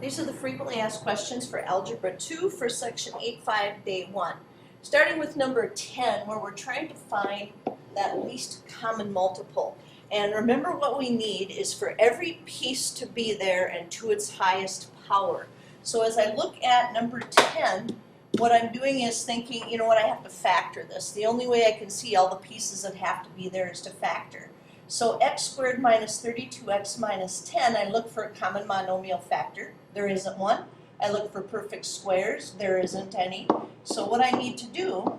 These are the frequently asked questions for Algebra 2 for Section 8.5, Day 1. Starting with number 10, where we're trying to find that least common multiple. And remember, what we need is for every piece to be there and to its highest power. So as I look at number 10, what I'm doing is thinking, you know what, I have to factor this. The only way I can see all the pieces that have to be there is to factor. So x squared minus 32x minus 10, I look for a common monomial factor. There isn't one. I look for perfect squares. There isn't any. So what I need to do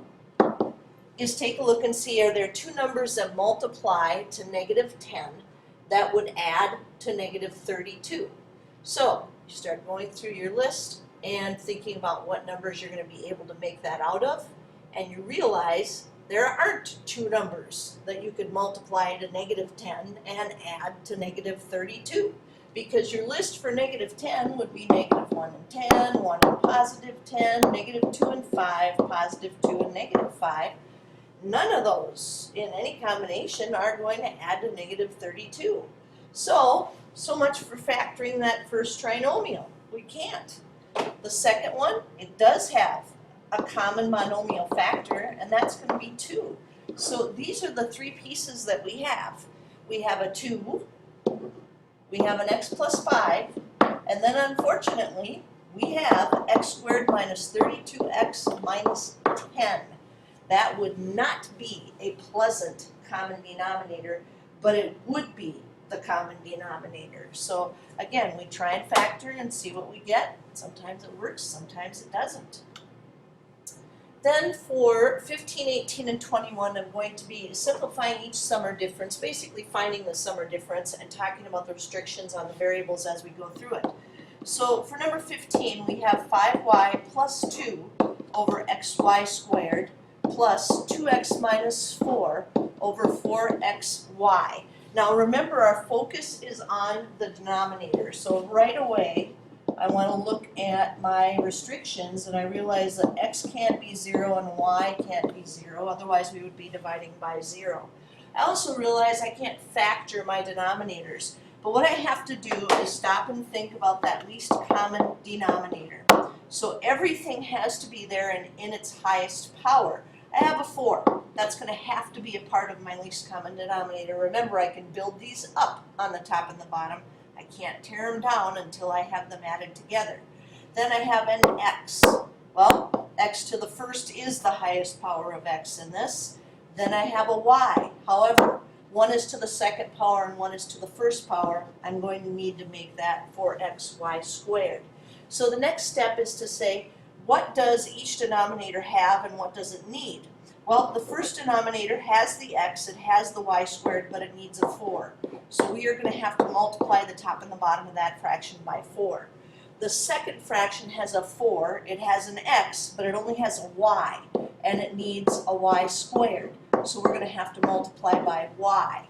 is take a look and see, are there two numbers that multiply to negative 10 that would add to negative 32? So you start going through your list and thinking about what numbers you're going to be able to make that out of, and you realize there aren't two numbers that you could multiply to negative 10 and add to negative 32, because your list for negative 10 would be negative 1 and 10, 1 and positive 10, negative 2 and 5, positive 2 and negative 5. None of those in any combination are going to add to negative 32. So much for factoring that first trinomial. We can't. The second one, it does have a common monomial factor, and that's going to be 2. So these are the three pieces that we have. We have a 2, we have an x plus 5, and then unfortunately we have x squared minus 32x minus 10. That would not be a pleasant common denominator, but it would be the common denominator. So again, we try and factor and see what we get. Sometimes it works, sometimes it doesn't. Then for 15, 18, and 21, I'm going to be simplifying each sum or difference, basically finding the sum or difference and talking about the restrictions on the variables as we go through it. So for number 15, we have 5y plus 2 over xy squared plus 2x minus 4 over 4xy. Now remember, our focus is on the denominator. So right away, I want to look at my restrictions, and I realize that x can't be 0 and y can't be 0, otherwise we would be dividing by 0. I also realize I can't factor my denominators, but what I have to do is stop and think about that least common denominator. So everything has to be there and in its highest power. I have a 4. That's going to have to be a part of my least common denominator. Remember, I can build these up on the top and the bottom. I can't tear them down until I have them added together. Then I have an x. Well, x to the first is the highest power of x in this. Then I have a y. However, 1 is to the second power and 1 is to the first power. I'm going to need to make that 4xy squared. So the next step is to say, what does each denominator have and what does it need? Well, the first denominator has the x, it has the y squared, but it needs a 4. So we are going to have to multiply the top and the bottom of that fraction by 4. The second fraction has a 4, it has an x, but it only has a y, and it needs a y squared. So we're going to have to multiply by y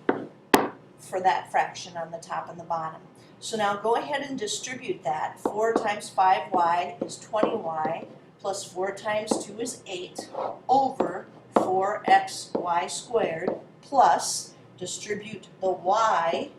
for that fraction on the top and the bottom. So now go ahead and distribute that. 4 times 5y is 20y, plus 4 times 2 is 8, over 4xy squared, plus distribute the y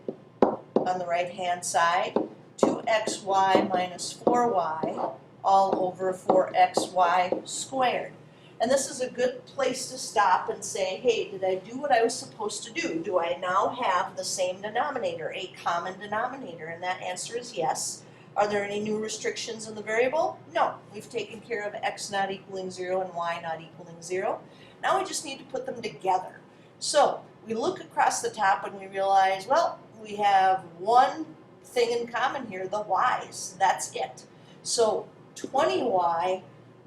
on the right-hand side, 2xy minus 4y, all over 4xy squared. And this is a good place to stop and say, hey, did I do what I was supposed to do? Do I now have the same denominator, a common denominator? And that answer is yes. Are there any new restrictions in the variable? No. We've taken care of x not equaling 0 and y not equaling 0. Now we just need to put them together. So we look across the top and we realize, well, we have one thing in common here, the y's. That's it. So 20y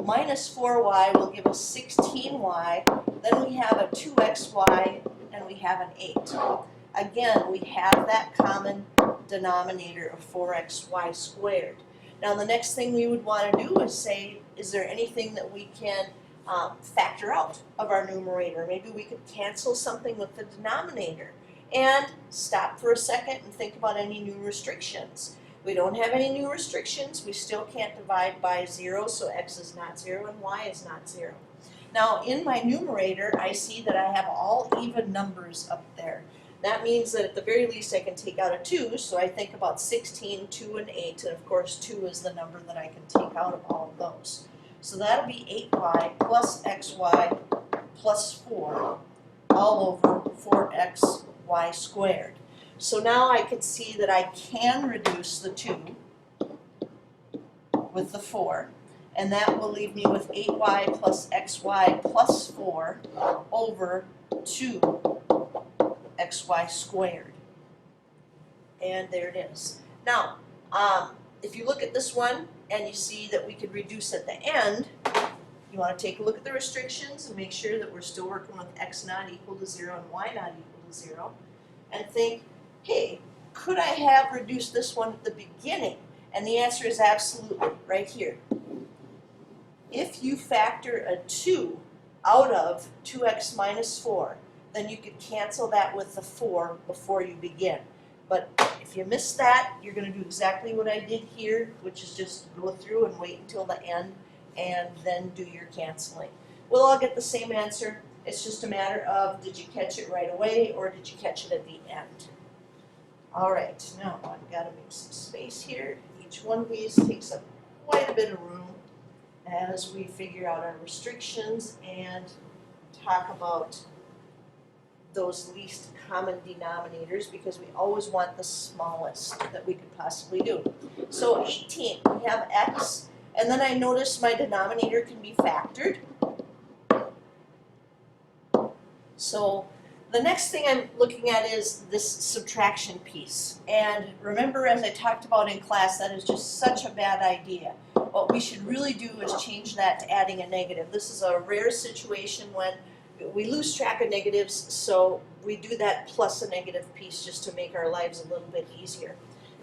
minus 4y will give us 16y. Then we have a 2xy and we have an 8. Again, we have that common denominator of 4xy squared. Now the next thing we would want to do is say, is there anything that we can factor out of our numerator? Maybe we could cancel something with the denominator. And stop for a second and think about any new restrictions. We don't have any new restrictions. We still can't divide by 0, so x is not 0 and y is not 0. Now in my numerator, I see that I have all even numbers up there. That means that at the very least I can take out a 2, so I think about 16, 2, and 8, and of course 2 is the number that I can take out of all of those. So that'll be 8y plus xy plus 4 all over 4xy squared. So now I can see that I can reduce the 2 with the 4, and that will leave me with 8y plus xy plus 4 over 2xy squared. And there it is. Now, if you look at this one and you see that we could reduce at the end, you want to take a look at the restrictions and make sure that we're still working with x not equal to 0 and y not equal to 0, and think, hey, could I have reduced this one at the beginning? And the answer is absolutely, right here. If you factor a 2 out of 2x minus 4, then you could cancel that with the 4 before you begin. But if you miss that, you're going to do exactly what I did here, which is just go through and wait until the end and then do your canceling. We'll all get the same answer. It's just a matter of, did you catch it right away or did you catch it at the end? All right, now I've got to make some space here. Each one of these takes up quite a bit of room as we figure out our restrictions and talk about those least common denominators, because we always want the smallest that we could possibly do. So 18, we have x, and then I notice my denominator can be factored. So the next thing I'm looking at is this subtraction piece. And remember, as I talked about in class, that is just such a bad idea. What we should really do is change that to adding a negative. This is a rare situation when we lose track of negatives, so we do that plus a negative piece just to make our lives a little bit easier.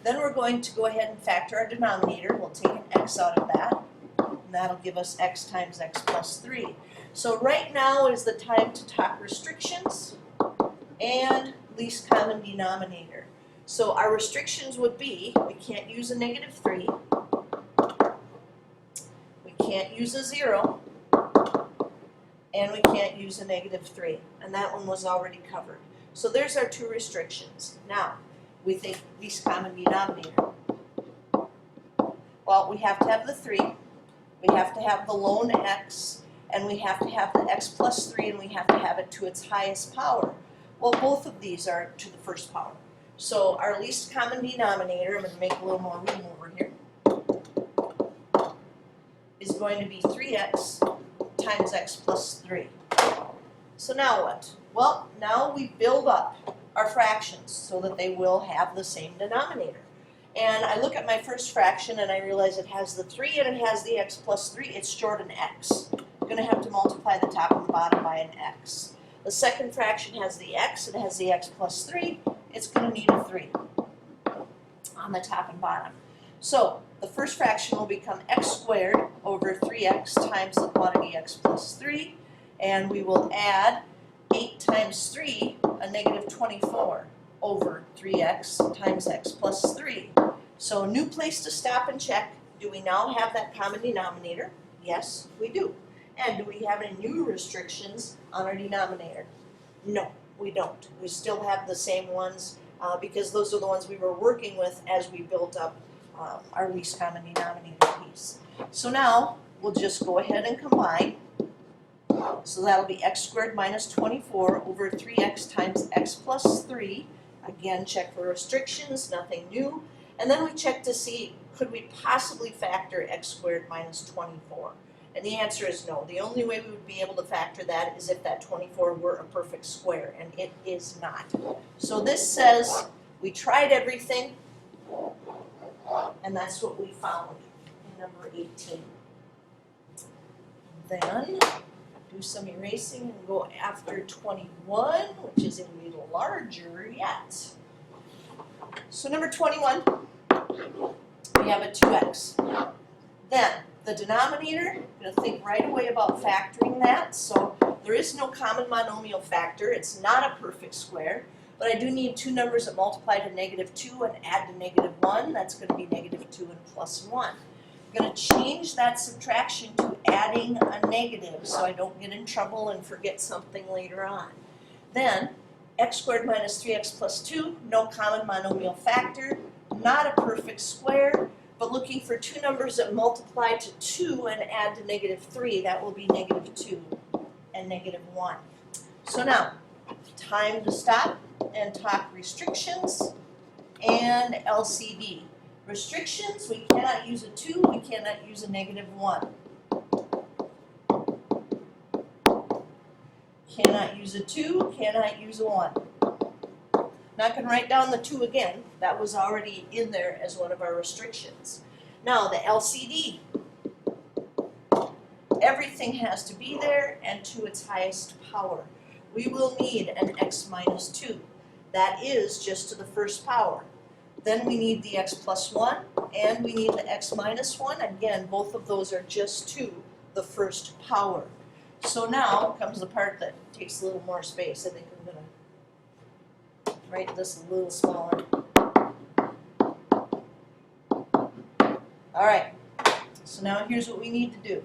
Then we're going to go ahead and factor our denominator. We'll take an x out of that, and that'll give us x times x plus 3. So right now is the time to talk restrictions and least common denominator. So our restrictions would be, we can't use a negative 3, we can't use a 0, and we can't use a negative 3. And that one was already covered. So there's our two restrictions. Now, we think least common denominator. Well, we have to have the 3, we have to have the lone x, and we have to have the x plus 3, and we have to have it to its highest power. Well, both of these are to the first power. So our least common denominator, I'm going to make a little more room over here, is going to be 3x times x plus 3. So now what? Well, now we build up our fractions so that they will have the same denominator. And I look at my first fraction and I realize it has the 3 and it has the x plus 3. It's short an x. I'm going to have to multiply the top and the bottom by an x. The second fraction has the x, it has the x plus 3. It's going to need a 3 on the top and bottom. So the first fraction will become x squared over 3x times the quantity x plus 3. And we will add 8 times 3, a negative 24, over 3x times x plus 3. So a new place to stop and check. Do we now have that common denominator? Yes, we do. And do we have any new restrictions on our denominator? No, we don't. We still have the same ones because those are the ones we were working with as we built up our least common denominator piece. So now we'll just go ahead and combine. So that'll be x squared minus 24 over 3x times x plus 3. Again, check for restrictions, nothing new. And then we check to see, could we possibly factor x squared minus 24? And the answer is no. The only way we would be able to factor that is if that 24 were a perfect square, and it is not. So this says we tried everything, and that's what we found in number 18. Then do some erasing and go after 21, which is a little larger yet. So number 21, we have a 2x. Then the denominator, I'm going to think right away about factoring that. So there is no common monomial factor. It's not a perfect square. But I do need two numbers that multiply to negative 2 and add to negative 1. That's going to be negative 2 and plus 1. I'm going to change that subtraction to adding a negative so I don't get in trouble and forget something later on. Then x squared minus 3x plus 2, no common monomial factor, not a perfect square, but looking for two numbers that multiply to 2 and add to negative 3, that will be negative 2 and negative 1. So now, time to stop and talk restrictions and LCD. Restrictions, we cannot use a 2, we cannot use a negative 1. Cannot use a 2, cannot use a 1. Not going to write down the 2 again. That was already in there as one of our restrictions. Now the LCD. Everything has to be there and to its highest power. We will need an x minus 2. That is just to the first power. Then we need the x plus 1 and we need the x minus 1. Again, both of those are just to the first power. So now comes the part that takes a little more space. I think I'm going to write this a little smaller. All right, so now here's what we need to do.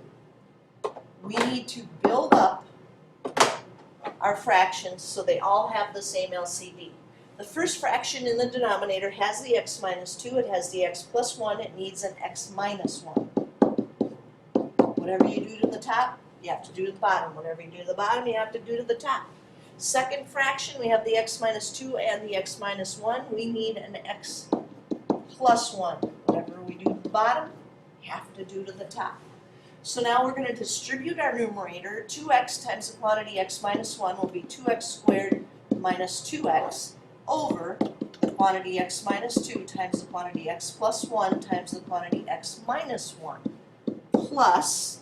We need to build up our fractions so they all have the same LCD. The first fraction in the denominator has the x minus 2, it has the x plus 1, it needs an x minus 1. Whatever you do to the top, you have to do to the bottom. Whatever you do to the bottom, you have to do to the top. Second fraction, we have the x minus 2 and the x minus 1. We need an x plus 1. Whatever we do to the bottom, you have to do to the top. So now we're going to distribute our numerator. 2x times the quantity x minus 1 will be 2x squared minus 2x over the quantity x minus 2 times the quantity x plus 1 times the quantity x minus 1 plus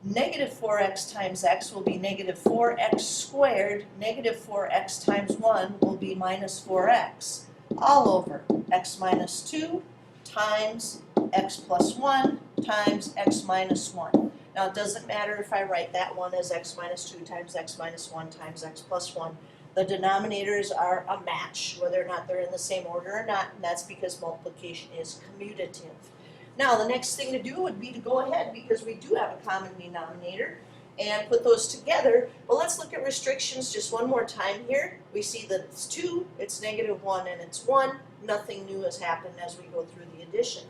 negative 4x times x will be negative 4x squared. Negative 4x times 1 will be minus 4x all over x minus 2 times x plus 1 times x minus 1. Now it doesn't matter if I write that one as x minus 2 times x minus 1 times x plus 1. The denominators are a match, whether or not they're in the same order or not, and that's because multiplication is commutative. Now the next thing to do would be to go ahead, because we do have a common denominator, and put those together. Well, let's look at restrictions just one more time here. We see that it's 2, it's negative 1, and it's 1. Nothing new has happened as we go through the addition.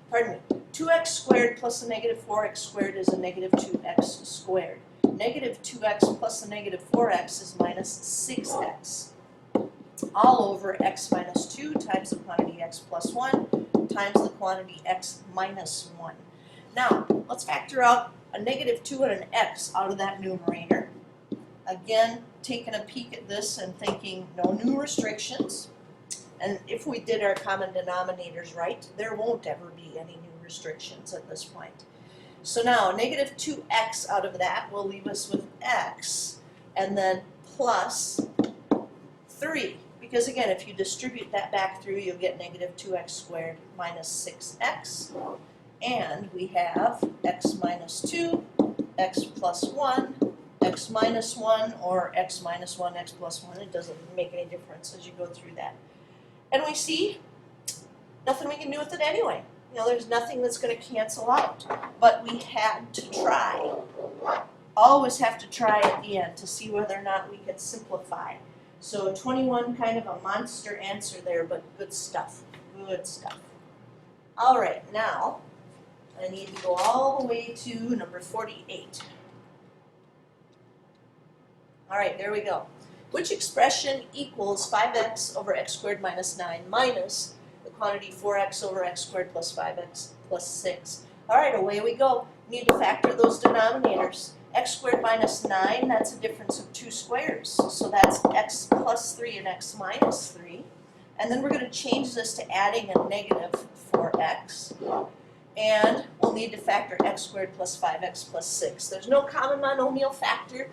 Pardon me. 2x squared plus a negative 4x squared is a negative 2x squared. Negative 2x plus a negative 4x is minus 6x. All over x minus 2 times the quantity x plus 1 times the quantity x minus 1. Now, let's factor out a negative 2 and an x out of that numerator. Again, taking a peek at this and thinking no new restrictions. And if we did our common denominators right, there won't ever be any new restrictions at this point. So now, negative 2x out of that will leave us with x, and then plus 3. Because again, if you distribute that back through, you'll get negative 2x squared minus 6x. And we have x minus 2, x plus 1, x minus 1, or x minus 1, x plus 1. It doesn't make any difference as you go through that. And we see nothing we can do with it anyway. You know, there's nothing that's going to cancel out. But we had to try. Always have to try at the end to see whether or not we can simplify. So 21, kind of a monster answer there, but good stuff. Good stuff. All right, now I need to go all the way to number 48. All right, there we go. Which expression equals 5x over x squared minus 9 minus the quantity 4x over x squared plus 5x plus 6? All right, away we go. We need to factor those denominators. X squared minus 9, that's a difference of 2 squares. So that's x plus 3 and x minus 3. And then we're going to change this to adding a negative 4x. And we'll need to factor x squared plus 5x plus 6. There's no common monomial factor.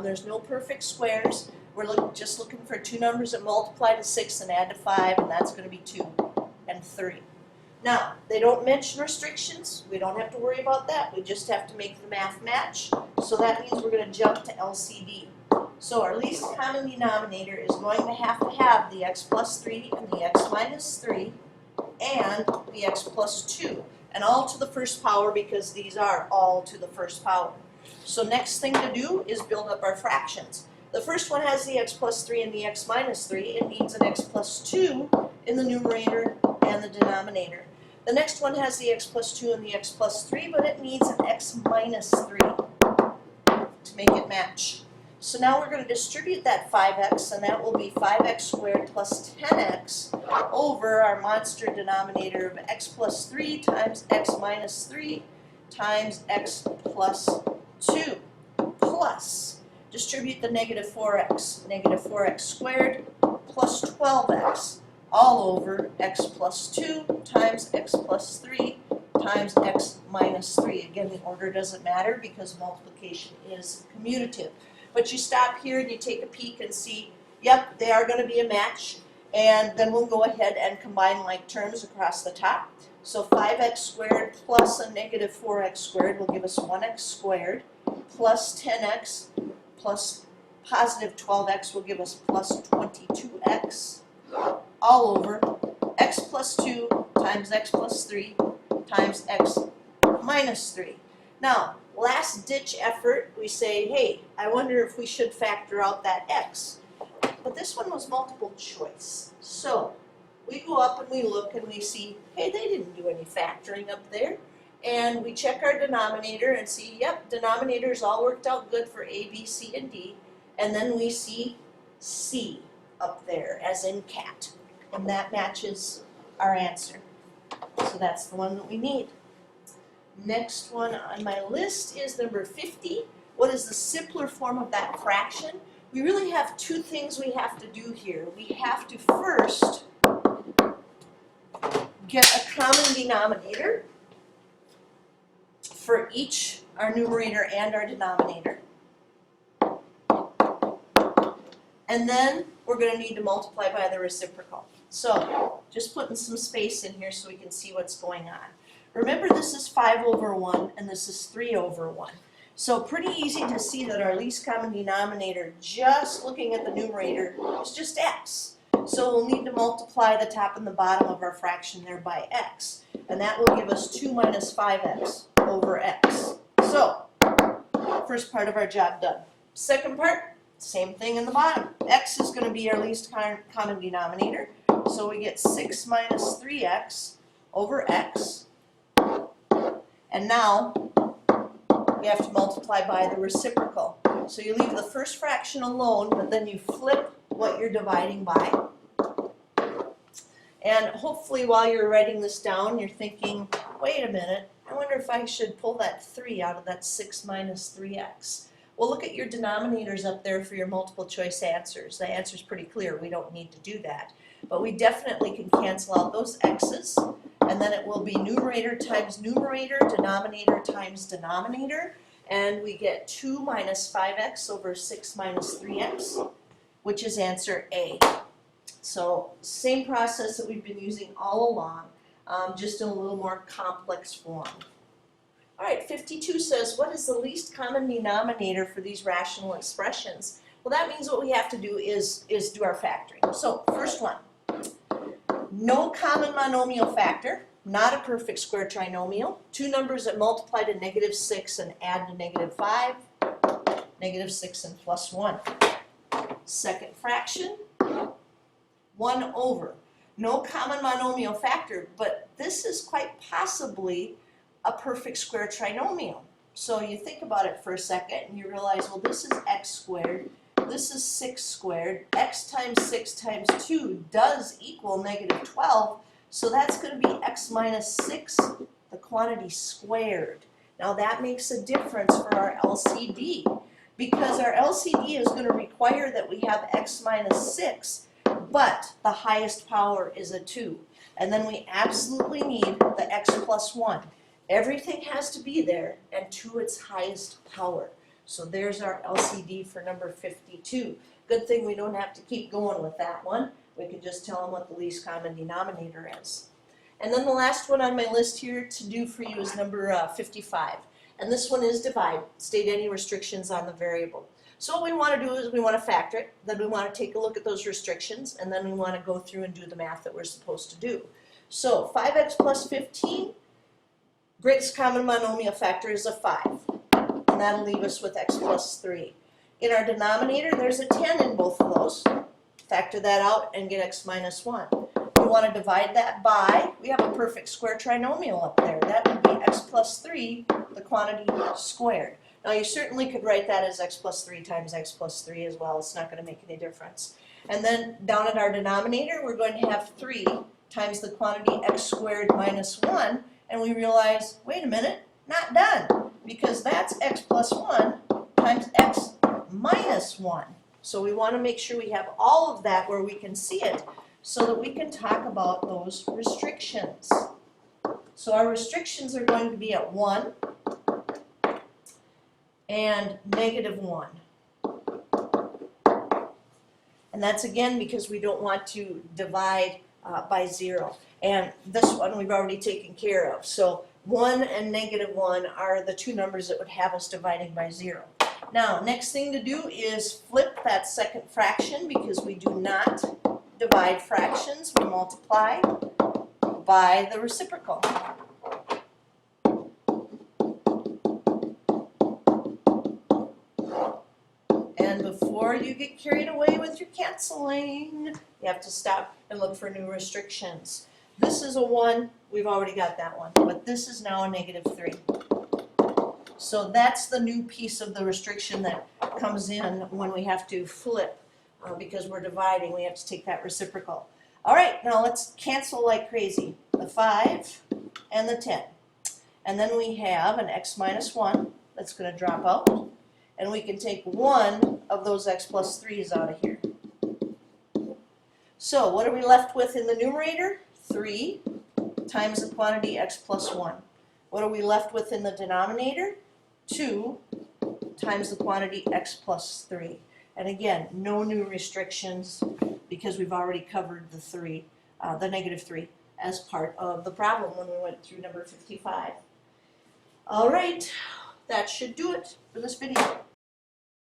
There's no perfect squares. We're just looking for two numbers that multiply to 6 and add to 5, and that's going to be 2 and 3. Now, they don't mention restrictions. We don't have to worry about that. We just have to make the math match. So that means we're going to jump to LCD. So our least common denominator is going to have the x plus 3 and the x minus 3 and the x plus 2. And all to the first power because these are all to the first power. So next thing to do is build up our fractions. The first one has the x plus 3 and the x minus 3. It needs an x plus 2 in the numerator and the denominator. The next one has the x plus 2 and the x plus 3, but it needs an x minus 3 to make it match. So now we're going to distribute that 5x, and that will be 5x squared plus 10x over our monster denominator of x plus 3 times x minus 3 times x plus 2 plus, distribute the negative 4x squared plus 12x all over x plus 2 times x plus 3 times x minus 3. Again, the order doesn't matter because multiplication is commutative. But you stop here and you take a peek and see, yep, they are going to be a match. And then we'll go ahead and combine like terms across the top. So 5x squared plus a negative 4x squared will give us 1x squared, plus 10x plus positive 12x will give us plus 22x, all over x plus 2 times x plus 3 times x minus 3. Now, last ditch effort, we say, hey, I wonder if we should factor out that x. But this one was multiple choice. So we go up and we look and we see, hey, they didn't do any factoring up there. And we check our denominator and see, yep, denominators all worked out good for A, B, C, and D. And then we see C up there, as in cat. And that matches our answer. So that's the one that we need. Next one on my list is number 50. What is the simpler form of that fraction? We really have two things we have to do here. We have to first get a common denominator for each our numerator and our denominator. And then we're going to need to multiply by the reciprocal. So just putting some space in here so we can see what's going on. Remember, this is 5 over 1 and this is 3 over 1. So pretty easy to see that our least common denominator, just looking at the numerator, is just x. So we'll need to multiply the top and the bottom of our fraction there by x. And that will give us 2 minus 5x over x. So, first part of our job done. Second part, same thing in the bottom. X is going to be our least common denominator. So we get 6 minus 3x over x. And now we have to multiply by the reciprocal. So you leave the first fraction alone, but then you flip what you're dividing by. And hopefully while you're writing this down, you're thinking, wait a minute, I wonder if I should pull that 3 out of that 6 minus 3x. Well, look at your denominators up there for your multiple choice answers. The answer's pretty clear. We don't need to do that. But we definitely can cancel out those x's, and then it will be numerator times numerator, denominator times denominator, and we get 2 minus 5x over 6 minus 3x, which is answer A. So same process that we've been using all along, just in a little more complex form. All right, 52 says, what is the least common denominator for these rational expressions? Well, that means what we have to do is do our factoring. So first one, no common monomial factor, not a perfect square trinomial. Two numbers that multiply to negative 6 and add to negative 5, negative 6 and plus 1. Second fraction, 1 over. No common monomial factor, but this is quite possibly a perfect square trinomial. So you think about it for a second and you realize, well, this is x squared, this is 6 squared, x times 6 times 2 does equal negative 12, so that's going to be x minus 6, the quantity squared. Now that makes a difference for our LCD, because our LCD is going to require that we have x minus 6, but the highest power is a 2. And then we absolutely need the x plus 1. Everything has to be there and to its highest power. So there's our LCD for number 52. Good thing we don't have to keep going with that one. We can just tell them what the least common denominator is. And then the last one on my list here to do for you is number 55. And this one is divide. State any restrictions on the variable. So what we want to do is we want to factor it, then we want to take a look at those restrictions, and then we want to go through and do the math that we're supposed to do. So 5x plus 15, greatest common monomial factor is a 5. And that'll leave us with x plus 3. In our denominator, there's a 10 in both of those. Factor that out and get x minus 1. We want to divide that by, we have a perfect square trinomial up there. That would be x plus 3, the quantity squared. Now you certainly could write that as x plus 3 times x plus 3 as well. It's not going to make any difference. And then down at our denominator, we're going to have 3 times the quantity x squared minus 1. And we realize, wait a minute, not done. Because that's x plus 1 times x minus 1. So we want to make sure we have all of that where we can see it so that we can talk about those restrictions. So our restrictions are going to be at 1 and negative 1. And that's again because we don't want to divide by 0. And this one we've already taken care of. So 1 and negative 1 are the two numbers that would have us dividing by 0. Now, next thing to do is flip that second fraction because we do not divide fractions. We multiply by the reciprocal. And before you get carried away with your canceling, you have to stop and look for new restrictions. This is a 1. We've already got that one. But this is now a negative 3. So that's the new piece of the restriction that comes in when we have to flip because we're dividing. We have to take that reciprocal. All right, now let's cancel like crazy. The 5 and the 10. And then we have an x minus 1 that's going to drop out. And we can take one of those x plus 3's out of here. So what are we left with in the numerator? 3 times the quantity x plus 1. What are we left with in the denominator? 2 times the quantity x plus 3. And again, no new restrictions because we've already covered the negative 3 as part of the problem when we went through number 55. All right, that should do it for this video.